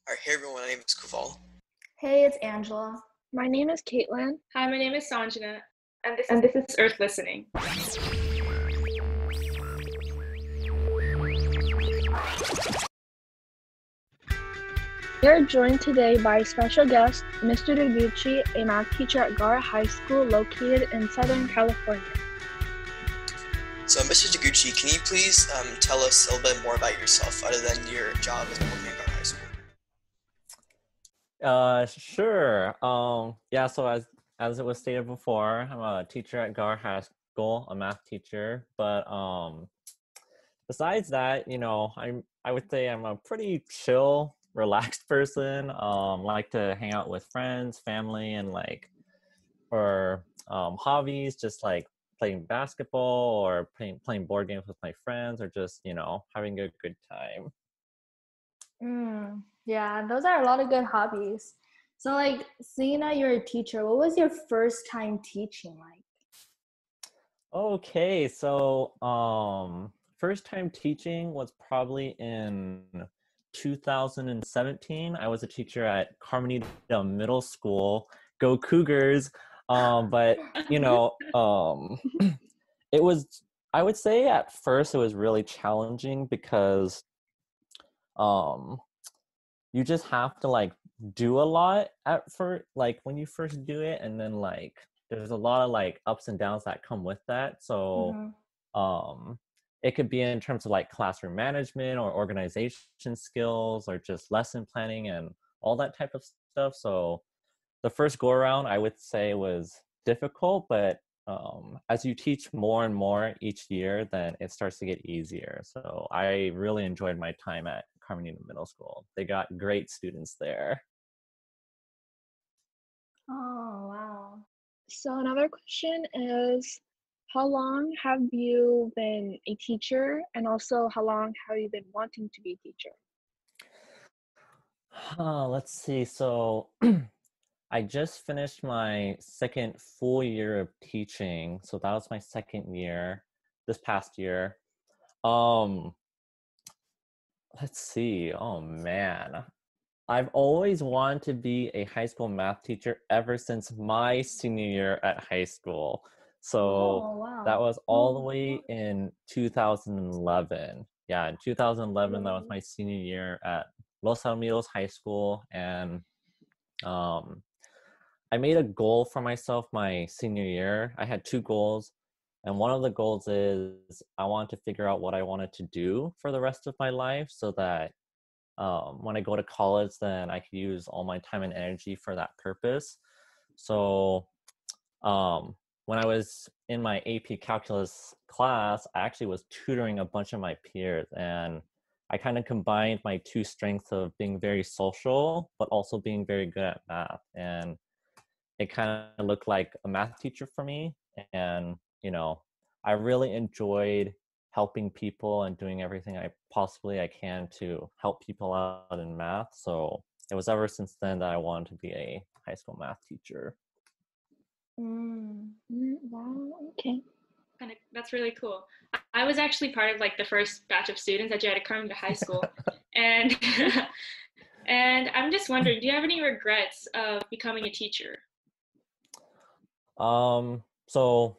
All right, hey everyone, my name is Kuval. Hey, it's Angela. My name is Caitlin. Hi, my name is Sanjana, and this And this is is Earthlistening. We are joined today by special guest, Mr. Deguchi, a math teacher at Gar High School located in Southern California. So, Mr. Deguchi, can you please tell us a little bit more about yourself other than your job as working at High School? Sure. Yeah, so as it was stated before, I'm a teacher at Gar High School, a math teacher. But besides that, I would say I'm a pretty chill, relaxed person. Like to hang out with friends, family, and for hobbies, just like playing basketball or playing board games with my friends, or just having a good time. Yeah, those are a lot of good hobbies. So, seeing that you're a teacher, what was your first time teaching like? Okay, so first time teaching was probably in 2017. I was a teacher at Carmenita Middle School. Go Cougars. But it was, I would say at first it was really challenging because you just have to do a lot at first, when you first do it, and then there's a lot of ups and downs that come with that. So it could be in terms of classroom management or organization skills or just lesson planning and all that type of stuff. So the first go around, I would say, was difficult, but as you teach more and more each year, then it starts to get easier. So I really enjoyed my time at Carmenita Middle School. They got great students there. Oh, wow. So another question is, how long have you been a teacher, and also how long have you been wanting to be a teacher? Let's see. So I just finished my second full year of teaching. So that was my second year this past year. Um, let's see. Oh man. I've always wanted to be a high school math teacher ever since my senior year at high school. So Oh, that wow. was all the way in 2011. Yeah, in 2011, that was my senior year at Los Alamitos High School. And um, I made a goal for myself my senior year. I had two goals. And one of the goals is I wanted to figure out what I wanted to do for the rest of my life so that when I go to college, then I could use all my time and energy for that purpose. So when I was in my AP Calculus class, I actually was tutoring a bunch of my peers, and I kind of combined my two strengths of being very social, but also being very good at math. And it kind of looked like a math teacher for me. And, I really enjoyed helping people and doing everything I can to help people out in math. So it was ever since then that I wanted to be a high school math teacher. Wow, okay. That's really cool. I was actually part of the first batch of students that you had to come to high school, and and I'm just wondering, do you have any regrets of becoming a teacher? So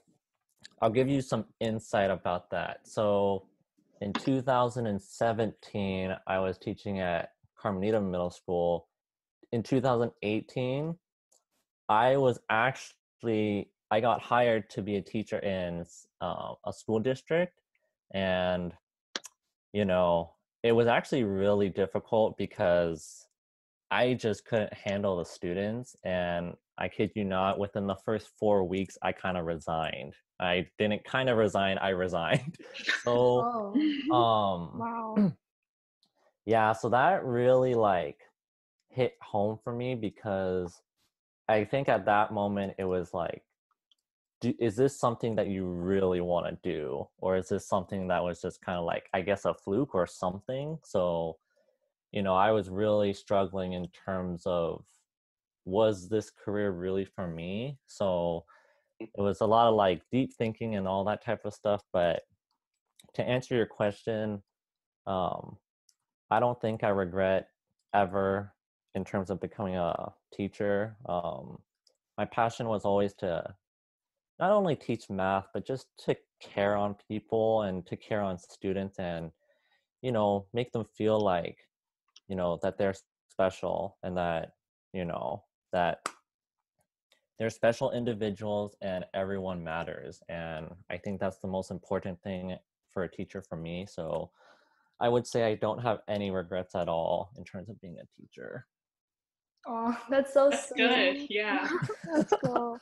I'll give you some insight about that. So in 2017, I was teaching at Carmenita Middle School. In 2018, I got hired to be a teacher in a school district. And, it was actually really difficult because I just couldn't handle the students. And I kid you not, within the first 4 weeks, I kind of resigned. I didn't kind of resign, I resigned. So, Oh, Wow. yeah, so that really hit home for me because I think at that moment it was is this something that you really want to do? Or is this something that was just kind of I guess, a fluke or something? So, I was really struggling in terms of, was this career really for me? So it was a lot of deep thinking and all that type of stuff. But to answer your question, I don't think I regret ever in terms of becoming a teacher. My passion was always to not only teach math, but just to care on people and to care on students and, you know, make them feel like, you know, that they're special and that, you know, that they're special individuals and everyone matters. And I think that's the most important thing for a teacher for me. So I would say I don't have any regrets at all in terms of being a teacher. Oh, that's so That's sweet. good. Yeah. That's cool.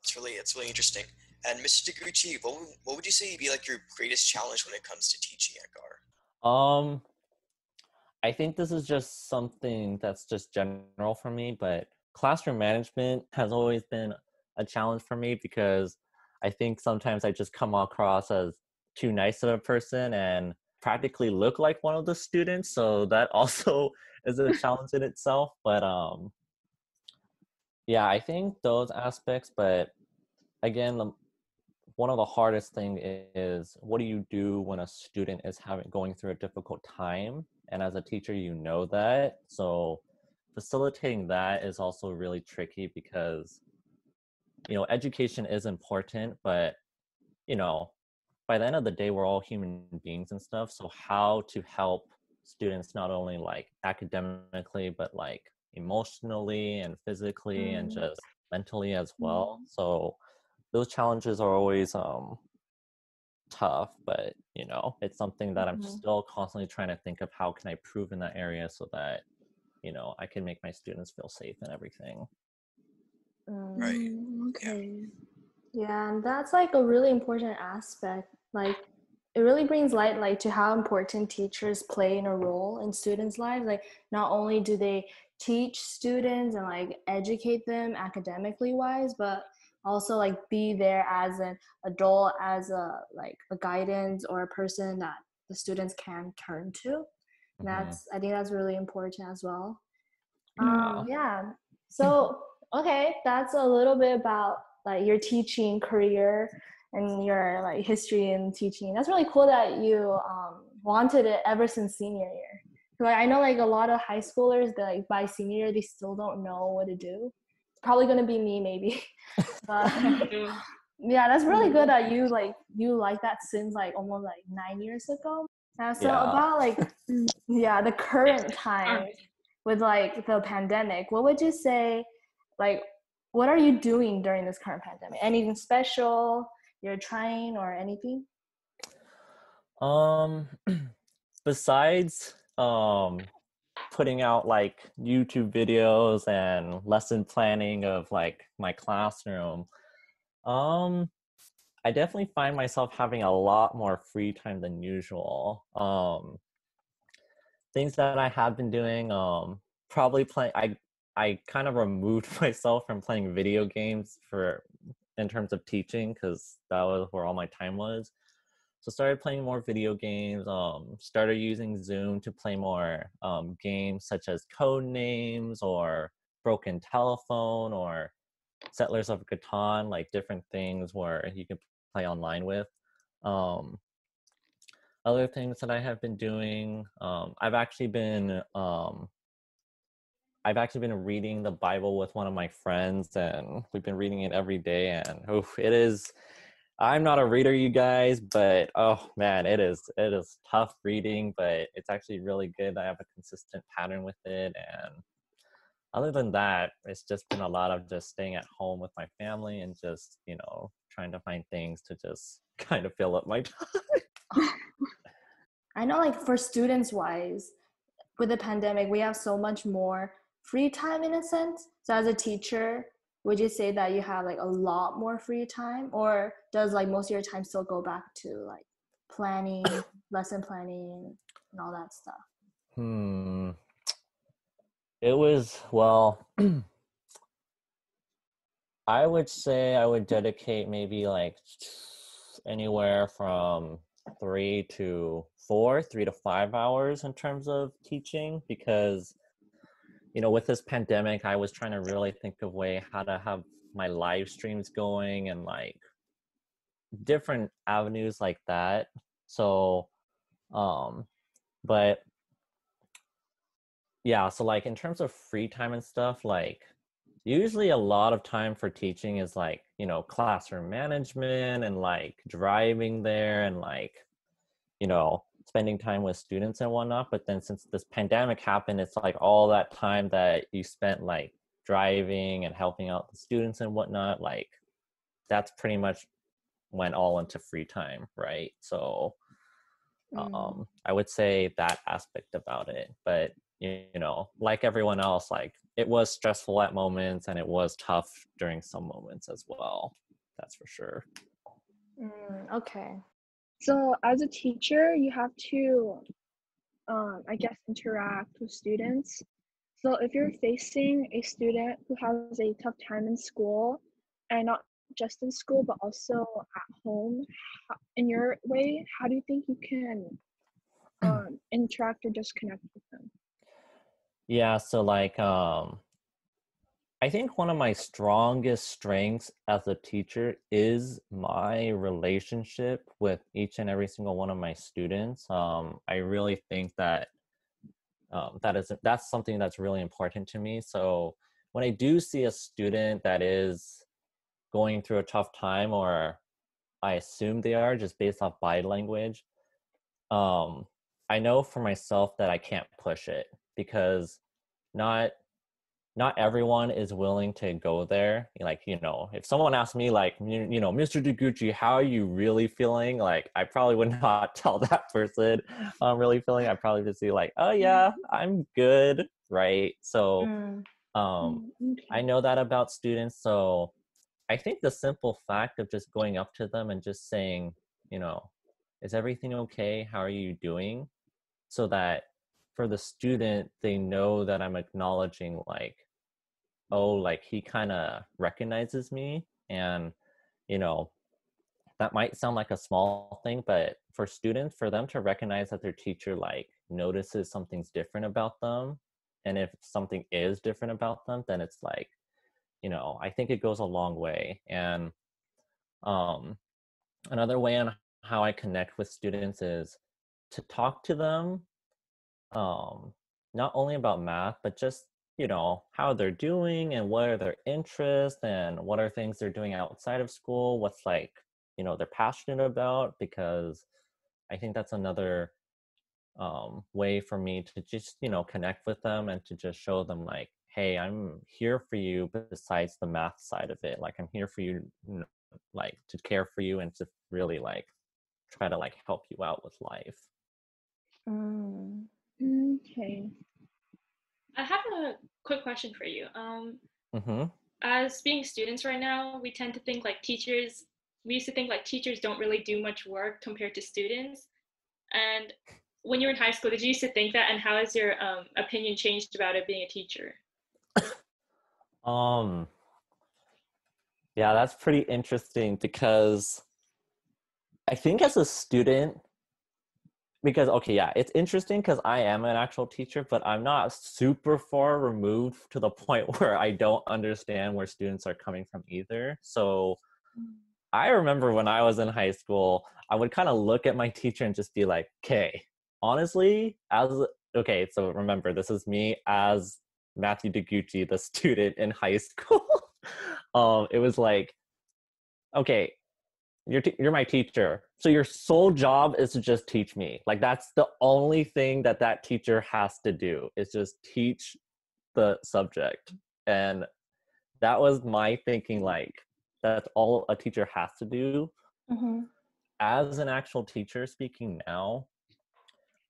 It's really interesting. And Mr. Deguchi, what would you say would be like your greatest challenge when it comes to teaching at GAR? I think this is just something that's just general for me, but classroom management has always been a challenge for me because I think sometimes I just come across as too nice of a person and practically look like one of the students. So that also is a challenge in itself. But yeah, I think those aspects, but again, one of the hardest thing is what do you do when a student is going through a difficult time, and as a teacher you know that, so facilitating that is also really tricky because, you know, education is important, but, you know, by the end of the day we're all human beings and stuff, so how to help students not only like academically but like emotionally and physically and just mentally as well. So those challenges are always tough, but you know, it's something that I'm still constantly trying to think of how can I improve in that area so that, you know, I can make my students feel safe and everything. Right. Okay. Yeah, and that's like a really important aspect. Like, it really brings light like to how important teachers play in a role in students' lives. Like, not only do they teach students and like educate them academically wise, but also like be there as an adult, as a like a guidance or a person that the students can turn to. That's I think that's really important as well. Yeah. Yeah. So, okay, that's a little bit about like your teaching career and your like history in teaching. That's really cool that you wanted it ever since senior year. Like I know like a lot of high schoolers that like by senior year they still don't know what to do. It's probably gonna be me maybe. But yeah, that's really good that you like that since like almost like 9 years ago. So Yeah. about like the current time with like the pandemic, what would you say, like, what are you doing during this current pandemic? Anything special you're trying or anything? Besides putting out like YouTube videos and lesson planning of like my classroom, I definitely find myself having a lot more free time than usual. Things that I have been doing, probably playing. I kind of removed myself from playing video games for in terms of teaching because that was where all my time was. So started playing more video games. Started using Zoom to play more games such as Code Names or Broken Telephone or Settlers of Catan, like different things where you can play online with. Other things that I have been doing, I've actually been reading the Bible with one of my friends, and we've been reading it every day. And it is. I'm not a reader, you guys, but oh man, it is tough reading, but it's actually really good. I have a consistent pattern with it, and other than that, it's just been a lot of just staying at home with my family and just, you know, trying to find things to just kind of fill up my time. I know like for students wise, with the pandemic, we have so much more free time in a sense. So as a teacher, would you say that you have like a lot more free time, or does like most of your time still go back to like planning, lesson planning and all that stuff? It was, well, I would say I would dedicate maybe like anywhere from 3 to 5 hours in terms of teaching, because, you know, with this pandemic, I was trying to really think of way how to have my live streams going and like different avenues like that. So, but yeah, so like in terms of free time and stuff, like usually a lot of time for teaching is like, you know, classroom management and like driving there and like, you know, spending time with students and whatnot. But then since this pandemic happened, it's like all that time that you spent like driving and helping out the students and whatnot, like that's pretty much went all into free time, right? So I would say that aspect about it. But you know, like everyone else, like it was stressful at moments and it was tough during some moments as well. That's for sure. Okay. So as a teacher, you have to, I guess, interact with students. So if you're facing a student who has a tough time in school, and not just in school, but also at home, in your way, how do you think you can interact or just connect with them? Yeah, so like I think one of my strongest strengths as a teacher is my relationship with each and every single one of my students. I really think that that's something that's really important to me. So when I do see a student that is going through a tough time, or I assume they are just based off body language, I know for myself that I can't push it because not not everyone is willing to go there. Like, you know, if someone asked me like, you know, Mr. Deguchi, how are you really feeling? Like, I probably would not tell that person I'm really feeling. I'd probably just be like, oh yeah, I'm good, right? So I Okay. know that about students. So I think the simple fact of just going up to them and just saying, you know, is everything okay? How are you doing? So that for the student, they know that I'm acknowledging like, oh, like he kind of recognizes me. And, you know, that might sound like a small thing, but for students, for them to recognize that their teacher like notices something's different about them, and if something is different about them, then it's like, you know, I think it goes a long way. And um another way on how I connect with students is to talk to them, um not only about math, but just, you know, how they're doing and what are their interests and what are things they're doing outside of school, what's like, you know, they're passionate about. Because I think that's another way for me to just, you know, connect with them and to just show them like, hey, I'm here for you besides the math side of it. Like, I'm here for you, you know, like to care for you and to really like try to like help you out with life. Okay. I have a quick question for you. Mm-hmm. As being students right now, we tend to think like teachers, we used to think like teachers don't really do much work compared to students. And when you were in high school, did you used to think that? And how has your opinion changed about it being a teacher? um yeah, that's pretty interesting because I think as a student, because okay, yeah, it's interesting because I am an actual teacher, but I'm not super far removed to the point where I don't understand where students are coming from either. So I remember when I was in high school, I would kind of look at my teacher and just be like, okay, honestly, okay, so remember, this is me as Matthew Deguchi, the student in high school. It was like, okay, you're my teacher, so your sole job is to just teach me. Like, that's the only thing that that teacher has to do, is just teach the subject. And that was my thinking, like, that's all a teacher has to do. As an actual teacher speaking now,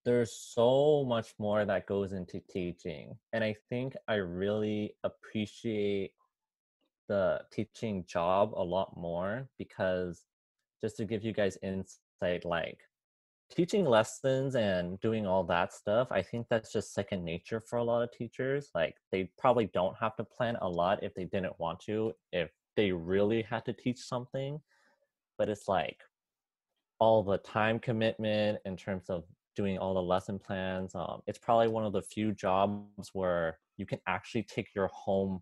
there's so much more that goes into teaching, and I think I really appreciate the teaching job a lot more. Because just to give you guys insight, like teaching lessons and doing all that stuff, I think that's just second nature for a lot of teachers. Like, they probably don't have to plan a lot if they didn't want to, if they really had to teach something. But it's like all the time commitment in terms of doing all the lesson plans. It's probably one of the few jobs where you can actually take your home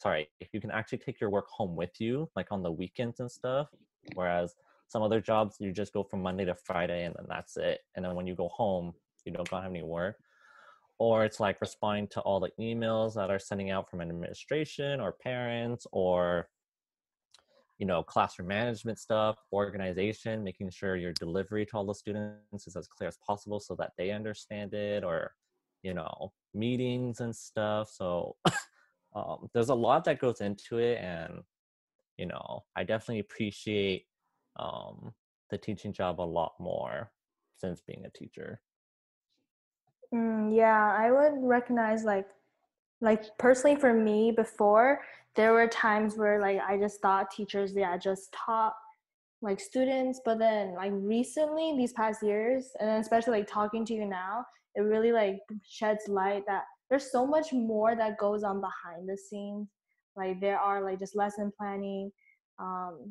sorry, you can actually take your work home with you, like on the weekends and stuff. Whereas some other jobs, you just go from Monday to Friday and then that's it. And then when you go home, you don't have any work. or it's like responding to all the emails that are sending out from administration or parents, or classroom management stuff, organization, making sure your delivery to all the students is as clear as possible so that they understand it, or meetings and stuff. So there's a lot that goes into it, and I definitely appreciate the teaching job a lot more since being a teacher. Yeah, I would recognize like personally for me, before there were times where like I just thought teachers just taught like students, but then like recently these past years, and then especially like talking to you now, it really like sheds light that there's so much more that goes on behind the scenes. Like there are like just lesson planning,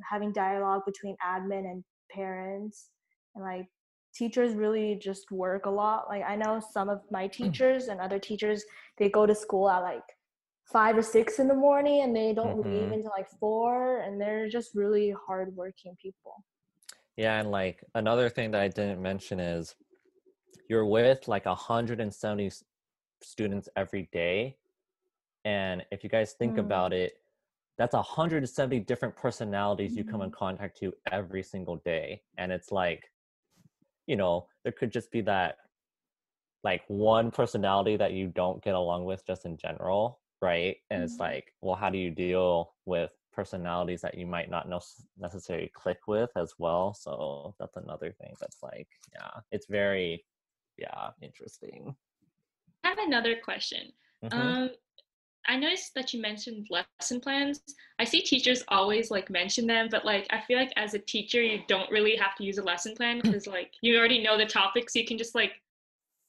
having dialogue between admin and parents, and like teachers really just work a lot. Like I know some of my teachers and other teachers, they go to school at like 5 or 6 in the morning and they don't leave until like 4, and they're just really hardworking people. Yeah, and like another thing that I didn't mention is you're with like 170 students every day, and if you guys think about it, that's 170 different personalities you come in contact to every single day. And it's like, there could just be that like one personality that you don't get along with just in general, right? And it's like, well, how do you deal with personalities that you might not necessarily click with as well? So that's another thing that's like, yeah, it's very, interesting. I have another question. I noticed that you mentioned lesson plans. I see teachers always like mention them, but like I feel like as a teacher, you don't really have to use a lesson plan because like you already know the topics. So you can just like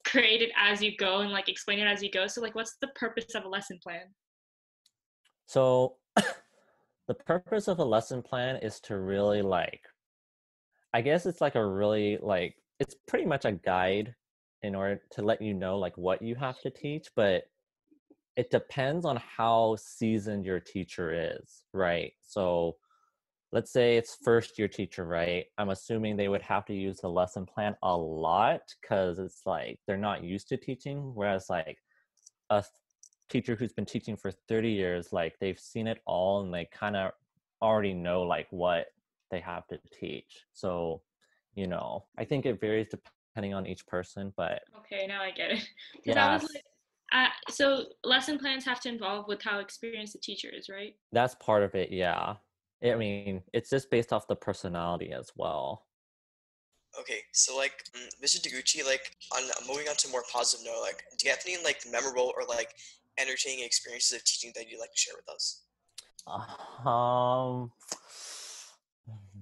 create it as you go and like explain it as you go. So like what's the purpose of a lesson plan? So the purpose of a lesson plan is to really like, I guess it's like a really like, it's pretty much a guide in order to let you know like what you have to teach, but it depends on how seasoned your teacher is, right? So let's say it's first year teacher, right? I'm assuming they would have to use the lesson plan a lot because it's like they're not used to teaching, whereas like a teacher who's been teaching for 30 years, like they've seen it all and they kind of already know like what they have to teach. So, I think it varies depending on each person, but okay, now I get it. Because yeah, I was like, so lesson plans have to involve with how experienced the teacher is, right? that's part of it. Yeah, I mean, it's just based off the personality as well. Okay, so like, Mr. Deguchi, like, on moving on to a more positive note, like, do you have any like memorable or like entertaining experiences of teaching that you'd like to share with us?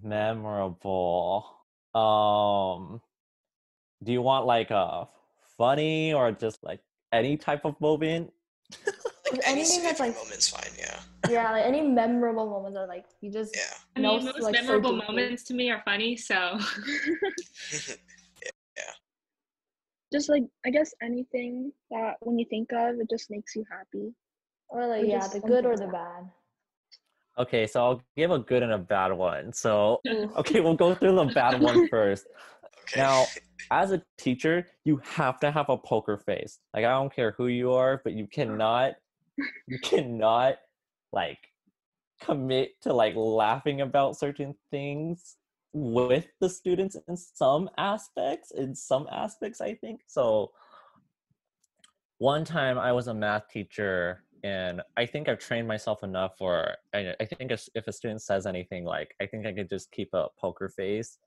Memorable. Do you want like a funny or just like any type of moment? Like any Anything that's significant like moment's fine, yeah. yeah, like any memorable moments are like you just Yeah. I know mean, most like memorable so deeply. moments to me are funny, so. Yeah. Just like I guess anything that when you think of it just makes you happy. Or like Or yeah, just the good something or the sad. bad. Okay, so I'll give a good and a bad one. So, Ooh. okay, we'll go through the bad one first. Okay. Now, as a teacher, you have to have a poker face. Like, I don't care who you are, but you cannot like commit to like laughing about certain things with the students in some aspects, I think. So one time I was a math teacher, and I think I've trained myself enough where I think if a student says anything, like I think I could just keep a poker face.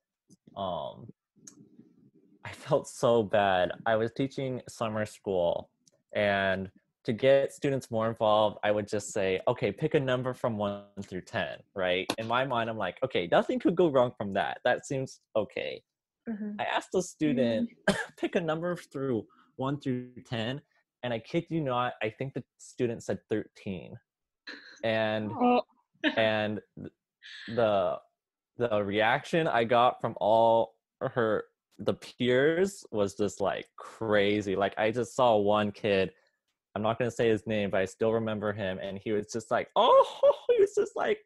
I felt so bad. I was teaching summer school, and to get students more involved, I would just say, okay, pick a number from 1 through 10, right? In my mind, I'm like, okay, nothing could go wrong from that. That seems okay. I asked the student, pick a number through 1 through 10, and I kid you not, I think the student said 13. And Oh, and the reaction I got from all the peers was just like crazy. Like I just saw one kid, I'm not gonna say his name, but I still remember him, and he was just like, oh, he was she's just like,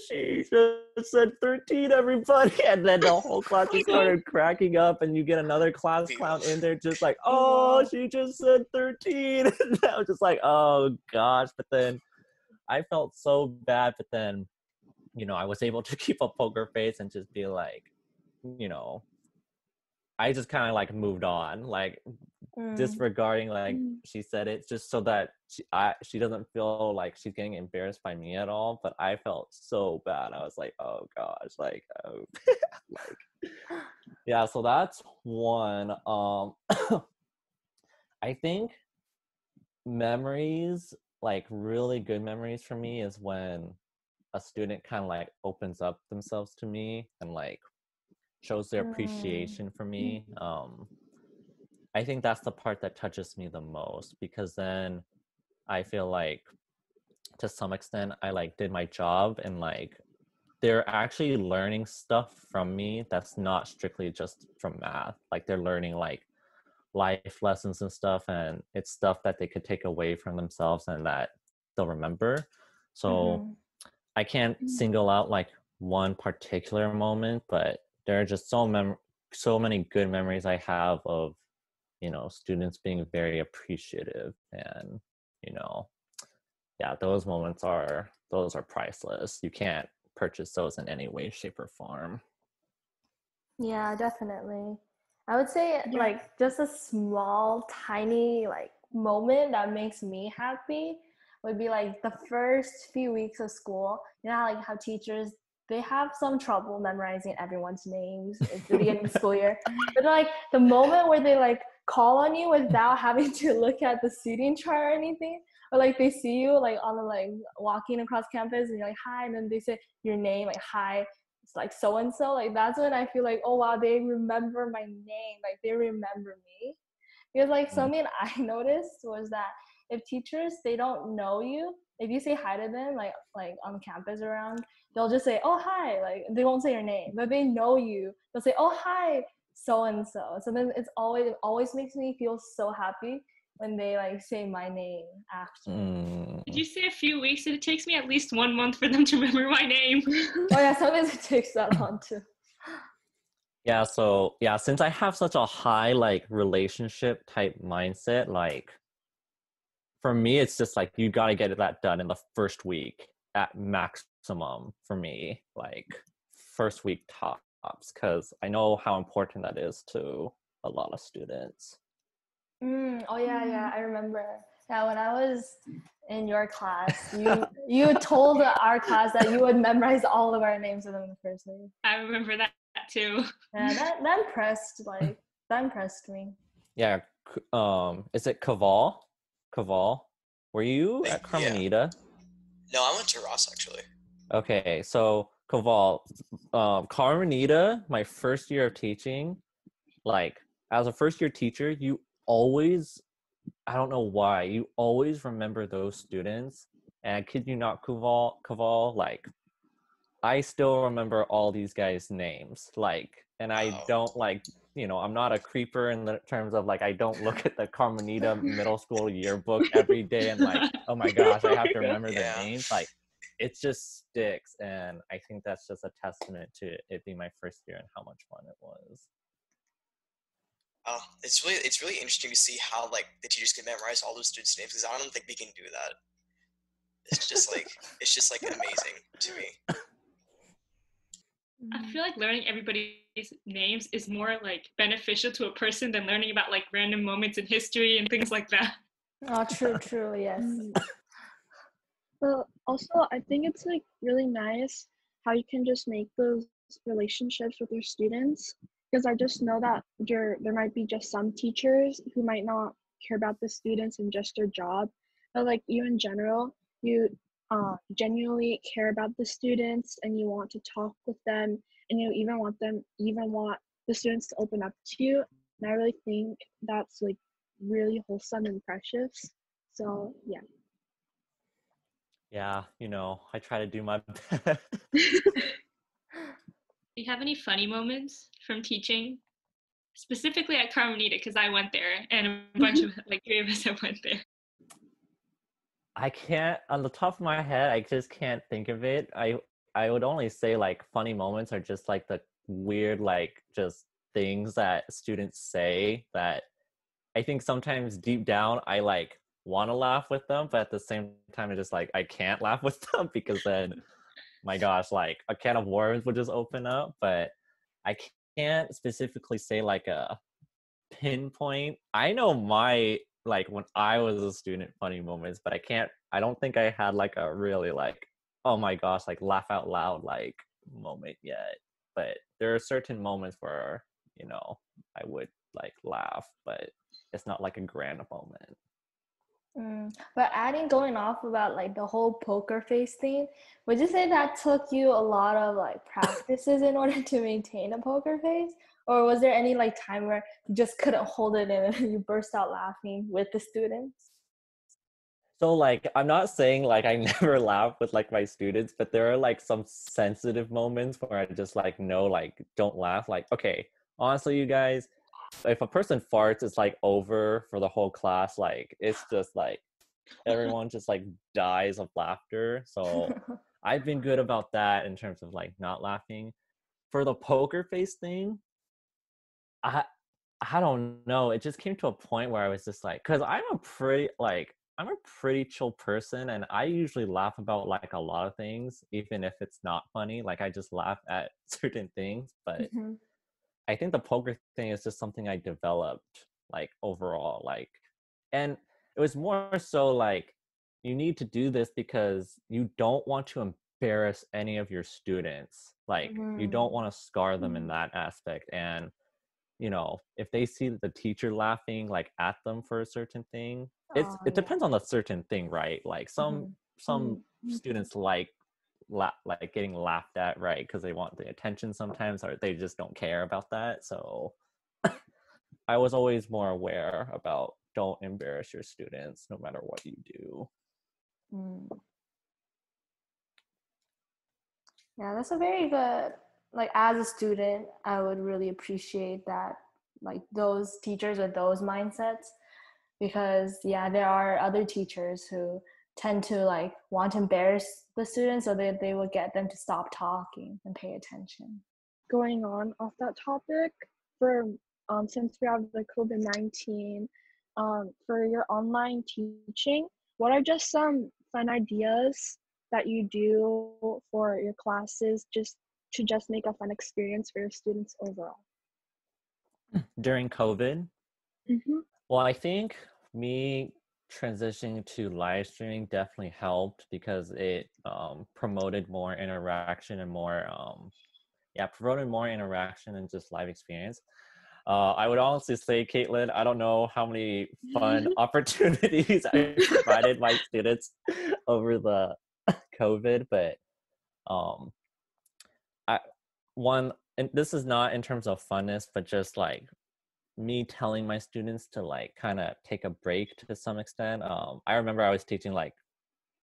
she just said 13, everybody. And then the whole class just started cracking up, and you get another class clown in there just like, oh, she just said 13. And I was just like, oh gosh. But then I felt so bad, but then, you know, I was able to keep a poker face and just be like, you know, I just kind of like moved on, like disregarding like she said it, just so that she doesn't feel like she's getting embarrassed by me at all. But I felt so bad. I was like, oh gosh, like, oh. Like, yeah. So that's one. I think memories, like really good memories for me, is when a student kind of like opens up themselves to me and like shows their appreciation for me. I think that's the part that touches me the most, because then I feel like to some extent I like did my job, and like they're actually learning stuff from me that's not strictly just from math. Like they're learning like life lessons and stuff, and it's stuff that they could take away from themselves and that they'll remember. So I can't single out like one particular moment, but there are just so many good memories I have of, you know, students being very appreciative, and, you know, yeah, those moments are priceless. You can't purchase those in any way, shape, or form. Yeah, definitely. I would say like just a small, tiny like moment that makes me happy would be like the first few weeks of school. You know how, like how teachers, they have some trouble memorizing everyone's names at the beginning of the school year. But like the moment where they like call on you without having to look at the seating chart or anything, or like they see you like on the like walking across campus and you're like hi, and then they say your name like hi, it's like so and so, like that's when I feel like, oh wow, they remember my name, like they remember me. Because like something I noticed was that if teachers, they don't know you, if you say hi to them like on campus around, they'll just say oh hi, like they won't say your name, but they know you, they'll say oh hi so and so. So then it always makes me feel so happy when they like say my name after. Did you say a few weeks? It takes me at least 1 month for them to remember my name. Oh yeah, sometimes it takes that long too. Yeah, so yeah, since I have such a high like relationship type mindset, like for me it's just like you got to get that done in the first week at maximum for me, like first week tops, because I know how important that is to a lot of students. Oh yeah, I remember. Yeah, when I was in your class, you told our class that you would memorize all of our names within the first week. I remember that too. Yeah, that impressed me. Yeah, is it Kaval? Kaval? Were you at Carmenita? No, I went to Ross actually. Okay, so Kaval, Carmenita, my first year of teaching, like as a first year teacher, you always, I don't know why, you always remember those students. And I kid you not, Kaval, like I still remember all these guys' names, like, and I don't like, you know, I'm not a creeper in the terms of like I don't look at the Carmenita middle school yearbook every day and like, oh my gosh, I have to remember the names. Like, it just sticks, and I think that's just a testament to it being my first year and how much fun it was. Oh, it's really interesting to see how like the teachers can memorize all those students' names, because I don't think we can do that. It's just like amazing to me. I feel like learning everybody's names is more like beneficial to a person than learning about like random moments in history and things like that. Oh, true, yes. But also, I think it's like really nice how you can just make those relationships with your students, because I just know that there might be just some teachers who might not care about the students and just their job, but like you in general, you genuinely care about the students and you want to talk with them, and you even want the students to open up to you. And I really think that's like really wholesome and precious. So yeah. Yeah, you know, I try to do my best. Do you have any funny moments from teaching? Specifically at Carmenita, because I went there, and a bunch of like 3 of us have went there. I can't, on the top of my head, I just can't think of it. I would only say like funny moments are just like the weird like just things that students say that I think sometimes deep down I like want to laugh with them, but at the same time it's just like I can't laugh with them because then my gosh, like a can of worms would just open up. But I can't specifically say like a pinpoint. I know my like when I was a student funny moments, but I don't think I had like a really like, oh my gosh, like laugh out loud like moment yet. But there are certain moments where, I would like laugh, but it's not like a grand moment. But going off about like the whole poker face thing, would you say that took you a lot of like practices in order to maintain a poker face? Or was there any like time where you just couldn't hold it in and you burst out laughing with the students? So like I'm not saying like I never laugh with like my students, but there are like some sensitive moments where I just like no, like don't laugh. Like, okay, honestly, you guys, if a person farts, it's like over for the whole class. Like it's just like everyone just like dies of laughter. So I've been good about that in terms of like not laughing. For the poker face thing, I I don't know. It just came to a point where I was just like, because I'm a pretty chill person, and I usually laugh about like a lot of things, even if it's not funny. Like I just laugh at certain things, but Mhm. I think the poker thing is just something I developed like overall, like, and it was more so like you need to do this because you don't want to embarrass any of your students. Like you don't want to scar them in that aspect, and if they see the teacher laughing like at them for a certain thing, Oh, it yeah. depends on the certain thing, right? Like some students like getting laughed at, right? Because they want the attention sometimes, or they just don't care about that. So I was always more aware about don't embarrass your students no matter what you do. Mm. Yeah, that's a very good, like as a student, I would really appreciate that, like those teachers with those mindsets, because yeah, there are other teachers who tend to like want to embarrass the students so that they will get them to stop talking and pay attention. Going on off that topic, for since we have the COVID-19, for your online teaching, what are just some fun ideas that you do for your classes just to just make a fun experience for your students overall? During COVID, Mm-hmm. well, I think me transitioning to live streaming definitely helped because it promoted more interaction and more promoted more interaction and just live experience. I would honestly say, Caitlin, I don't know how many fun opportunities I provided my students over the COVID, but um, I one, and this is not in terms of funness, but just like me telling my students to like kind of take a break to some extent. I remember I was teaching like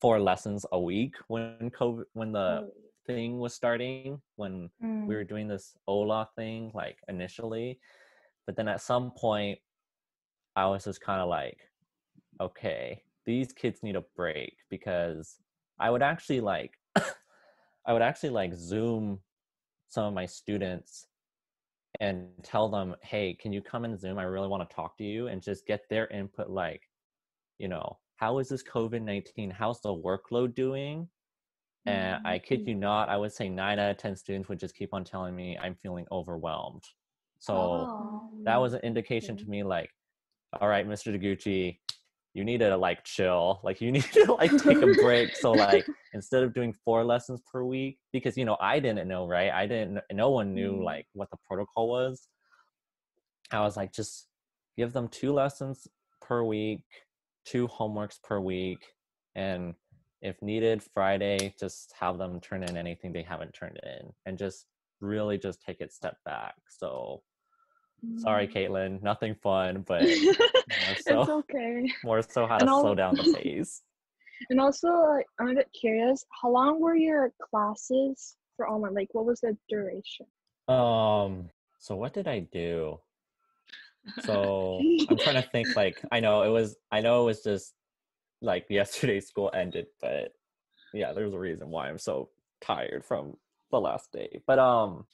4 lessons a week when the thing was starting, when we were doing this Ola thing like initially, but then at some point I was just kind of like, okay, these kids need a break, because I would actually like I would actually like Zoom some of my students and tell them, hey, can you come in Zoom? I really want to talk to you, and just get their input, like, how is this COVID-19? How's the workload doing? And I kid you not, I would say 9 out of 10 students would just keep on telling me I'm feeling overwhelmed. So that was an indication to me, like, all right, Mr. Deguchi, you need to like chill. Like you need to like take a break. So like instead of doing 4 lessons per week, because I didn't know, right? No one knew like what the protocol was. I was like, just give them 2 lessons per week, 2 homeworks per week, and if needed, Friday, just have them turn in anything they haven't turned in, and just really just take it step back. So sorry, Caitlin, nothing fun, but It's okay. more so how to And slow down the pace. And also, like, I'm a bit curious, how long were your classes for online? Like, what was the duration? So what did I do? So I'm trying to think, like, I know it was just like yesterday school ended, but yeah, there's a reason why I'm so tired from the last day. But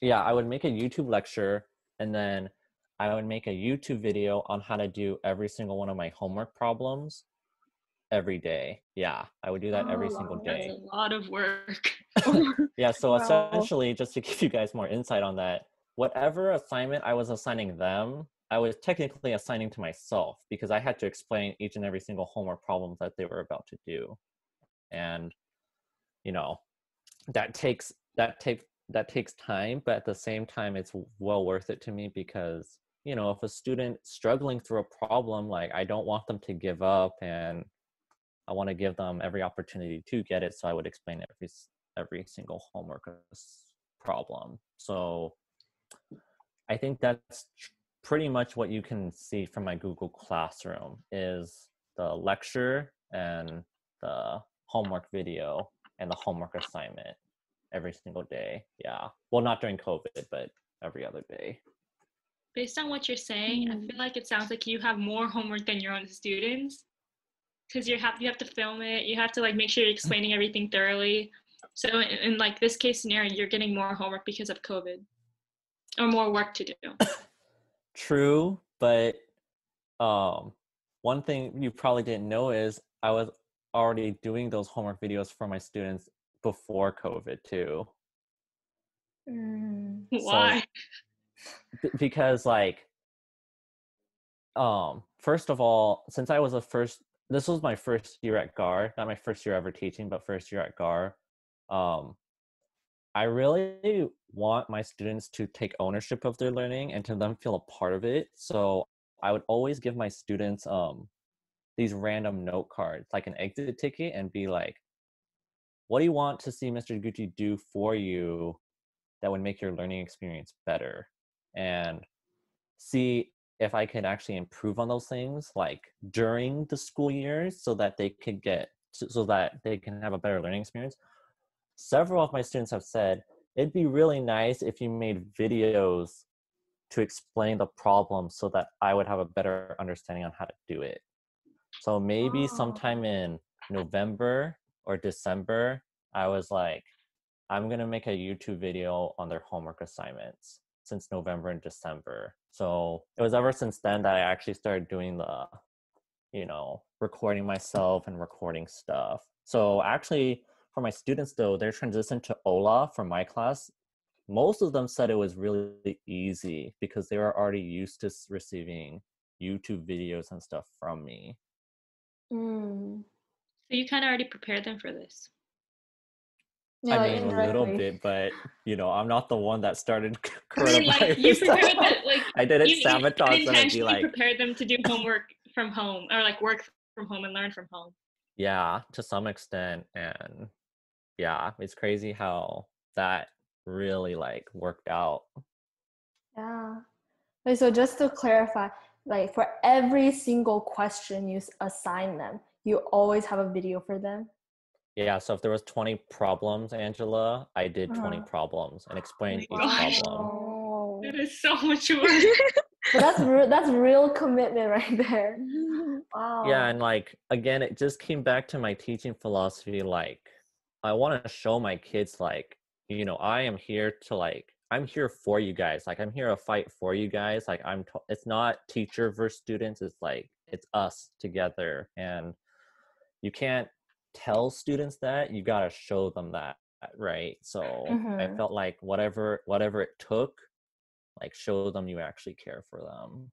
yeah, I would make a YouTube lecture, and then I would make a YouTube video on how to do every single one of my homework problems every day. Yeah, I would do that every single wow. That's day. a lot of work. Yeah, so Wow. essentially, just to give you guys more insight on that, whatever assignment I was assigning them, I was technically assigning to myself because I had to explain each and every single homework problem that they were about to do. And, you know, that takes time, but at the same time, it's well worth it to me because, you know, if a student struggling through a problem, like I don't want them to give up, and I want to give them every opportunity to get it. So I would explain every single homework problem. So I think that's pretty much what you can see from my Google Classroom is the lecture and the homework video and the homework assignment every single day. Yeah. Well, not during COVID, but every other day. Based on what you're saying, I feel like it sounds like you have more homework than your own students because you have to film it. You have to like make sure you're explaining everything thoroughly. So in like this case scenario, you're getting more homework because of COVID or more work to do. True, but one thing you probably didn't know is I was already doing those homework videos for my students before COVID too. Why? So because like first of all, since I was this was my first year at GAR, not my first year ever teaching, but first year at GAR. I really want my students to take ownership of their learning and to them feel a part of it. So I would always give my students these random note cards, like an exit ticket, and be like, what do you want to see Mr. Deguchi do for you that would make your learning experience better? And see if I can actually improve on those things like during the school years so that they could so that they can have a better learning experience. Several of my students have said it'd be really nice if you made videos to explain the problem so that I would have a better understanding on how to do it. So maybe sometime in November or December, I was like, I'm going to make a YouTube video on their homework assignments since November and December. So it was ever since then that I actually started doing the, recording myself and recording stuff. So actually, for my students though, their transition to Ola from my class, most of them said it was really easy because they were already used to receiving YouTube videos and stuff from me. Mm. So you kind of already prepared them for this. Yeah, I like mean, a little indirectly. bit, but I'm not the one that started I mean, like you coronavirus. prepared them, like I didn't you sabotage them and be unintentionally like, prepared them to do homework from home or like work from home and learn from home. yeah, to some extent. And yeah, it's crazy how that really like worked out. Yeah. Like, so just to clarify, like for every single question you assign them, you always have a video for them? Yeah, so if there was 20 problems, Angela, I did 20 Uh-huh. problems and explained Oh each my gosh. problem. Wow. That is so much work. But that's real commitment right there. Wow. Yeah, and like again, it just came back to my teaching philosophy. Like, I want to show my kids, like, I'm here for you guys. Like, I'm here to fight for you guys. Like, it's not teacher versus students. It's like it's us together, and you can't tell students that. You gotta show them that, right? So I Mm-hmm. felt like whatever it took, like show them you actually care for them.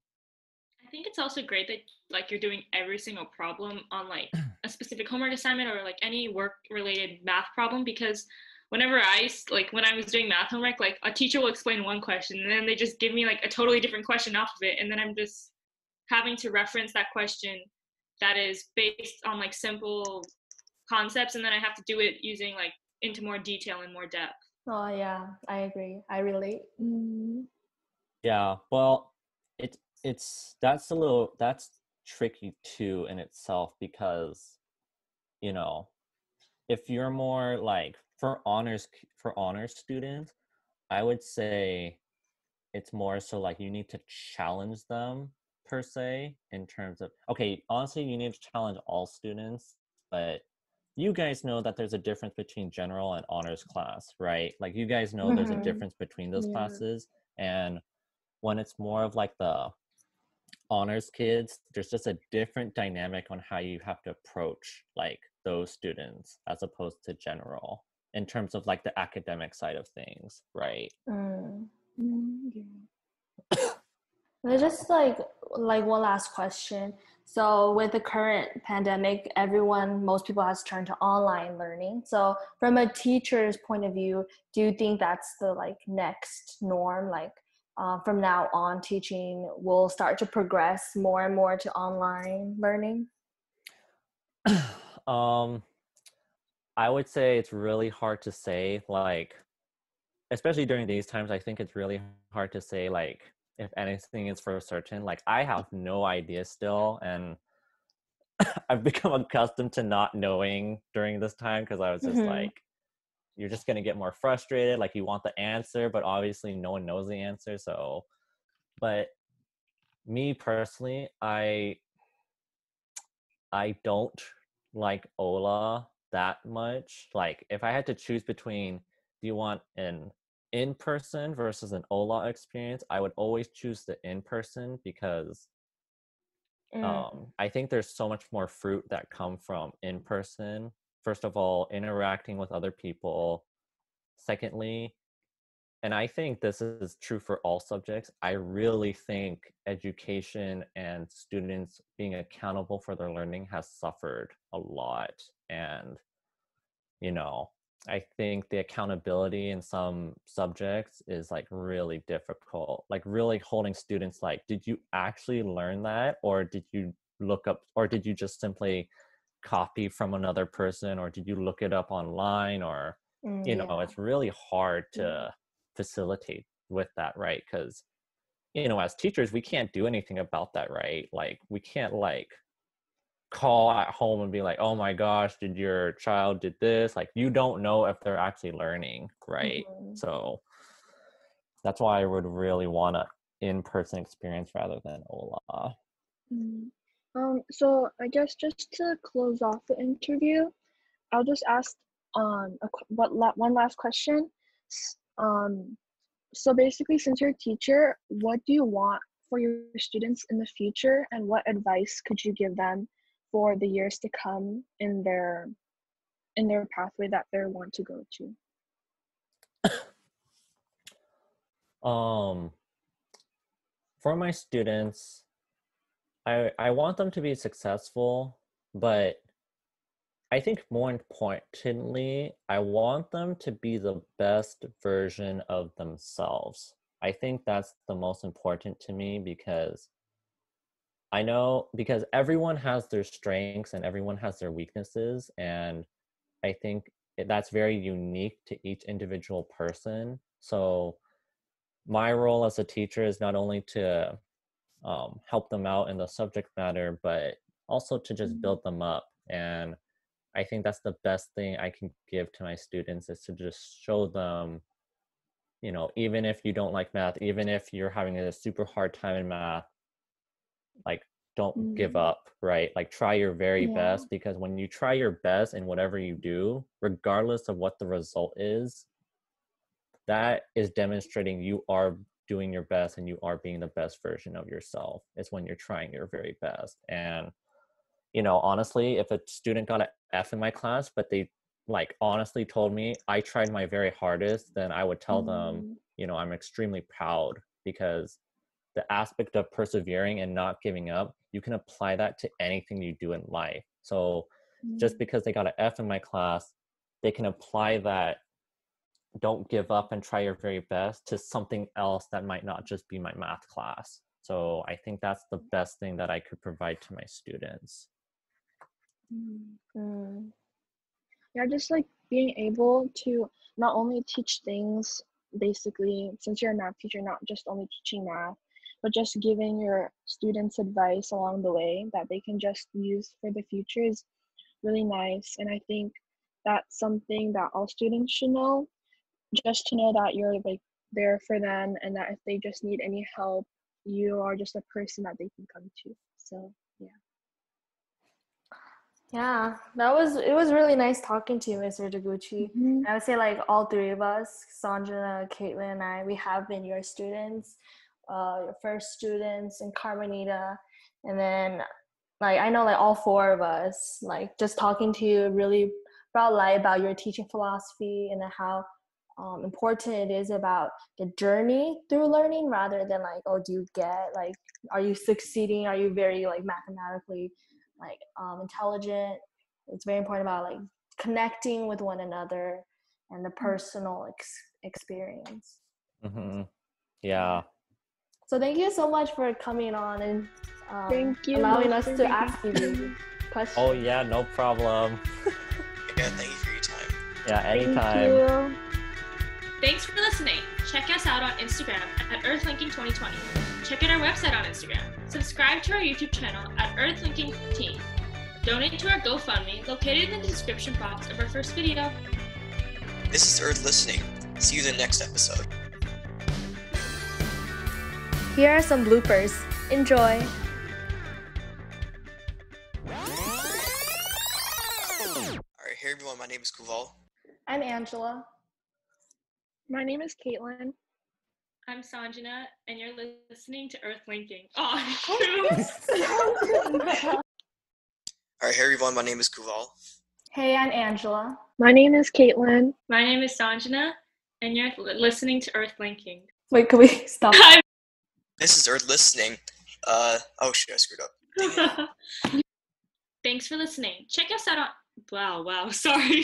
I think it's also great that like you're doing every single problem on like a specific homework assignment or like any work related math problem because whenever when I was doing math homework, like a teacher will explain one question and then they just give me like a totally different question off of it and then I'm just having to reference that question that is based on like simple concepts and then I have to do it using like into more detail and more depth. Oh yeah, I agree. I relate. Yeah, well, that's tricky too in itself because you know if you're more like for honors students, I would say it's more so like you need to challenge them per se in terms of, okay, honestly, you need to challenge all students but you guys know that there's a difference between general and honors class, right? Like you guys know there's a difference between those classes. And when it's more of like the honors kids, there's just a different dynamic on how you have to approach like those students as opposed to general in terms of like the academic side of things, right? Just like one last question. So with the current pandemic, most people has turned to online learning. So from a teacher's point of view, do you think that's the like next norm? Like from now on, teaching will start to progress more and more to online learning? I would say it's really hard to say, like, especially during these times, I think it's really hard to say, like, if anything is for certain. Like, I have no idea still, and I've become accustomed to not knowing during this time because I was just like, you're just going to get more frustrated. Like, you want the answer, but obviously no one knows the answer. So, but me personally, I don't like Ola that much. Like, if I had to choose between, do you want an in-person versus an Ola experience, I would always choose the in-person because I think there's so much more fruit that come from in-person. First of all, interacting with other people. Secondly, and I think this is true for all subjects, I really think education and students being accountable for their learning has suffered a lot. And, you know, I think the accountability in some subjects is like really difficult, like really holding students like, did you actually learn that? Or did you look up, or did you just simply copy from another person? Or did you look it up online? Or, you know, it's really hard to facilitate with that, right? Because, you know, as teachers, we can't do anything about that, right? Like, we can't like call at home and be like, oh my gosh, did your child did this? Like, you don't know if they're actually learning, right? So that's why I would really want a in-person experience rather than Ola. So I guess just to close off the interview, I'll just ask one last question. So basically, since you're a teacher, what do you want for your students in the future, and what advice could you give them for the years to come in their pathway that they want to go to? For my students, I want them to be successful, but I think more importantly, I want them to be the best version of themselves. I think that's the most important to me because I know, because everyone has their strengths and everyone has their weaknesses. And I think that's very unique to each individual person. So my role as a teacher is not only to help them out in the subject matter, but also to just build them up. And I think that's the best thing I can give to my students, is to just show them, you know, even if you don't like math, even if you're having a super hard time in math, like, don't give up, right? Like, try your very best, because when you try your best in whatever you do, regardless of what the result is, that is demonstrating you are doing your best and you are being the best version of yourself. It's when you're trying your very best. And, you know, honestly, if a student got an F in my class, but they like honestly told me I tried my very hardest, then I would tell them, you know, I'm extremely proud, because the aspect of persevering and not giving up, you can apply that to anything you do in life. So just because they got an F in my class, they can apply that don't give up and try your very best to something else that might not just be my math class. So I think that's the best thing that I could provide to my students. Yeah, just like being able to not only teach things, basically, since you're a math teacher, not just only teaching math, but just giving your students advice along the way that they can just use for the future is really nice. And I think that's something that all students should know, just to know that you're like there for them, and that if they just need any help, you are just a person that they can come to. So yeah. Yeah, it was really nice talking to you, Mr. Deguchi. Mhm. I would say like all three of us, Sanjana, Caitlin, and I, we have been your students, your first students in Carmenita, and then like I know like all four of us, like just talking to you really brought light about your teaching philosophy and then how important it is about the journey through learning rather than like, oh, do you get, like, are you succeeding, are you very like mathematically like intelligent. It's very important about like connecting with one another and the personal experience. Mm-hmm. Yeah. So thank you so much for coming on and Thank you, allowing us Mr. to Deguchi. ask you these questions. Oh yeah, no problem. Yeah, thank you for your time. Yeah, Thank anytime. you. Thanks for listening. Check us out on Instagram at Earthlinking2020. Check out our website on Instagram. Subscribe to our YouTube channel at Earthlinking Team. Donate to our GoFundMe located in the description box of our first video. This is Earthlistening. See you in the next episode. Here are some bloopers. Enjoy. Alright, hey everyone, my name is Kuval. I'm Angela. My name is Caitlin. I'm Sanjana, and you're listening to Earthlinking. Oh, Alright, hey everyone, my name is Kuval. Hey, I'm Angela. My name is Caitlin. My name is Sanjana, and you're listening to Earthlinking. Wait, can we stop? This is Earthlistening. Oh shit, I screwed up. Thanks for listening. Check us out on. Wow, sorry.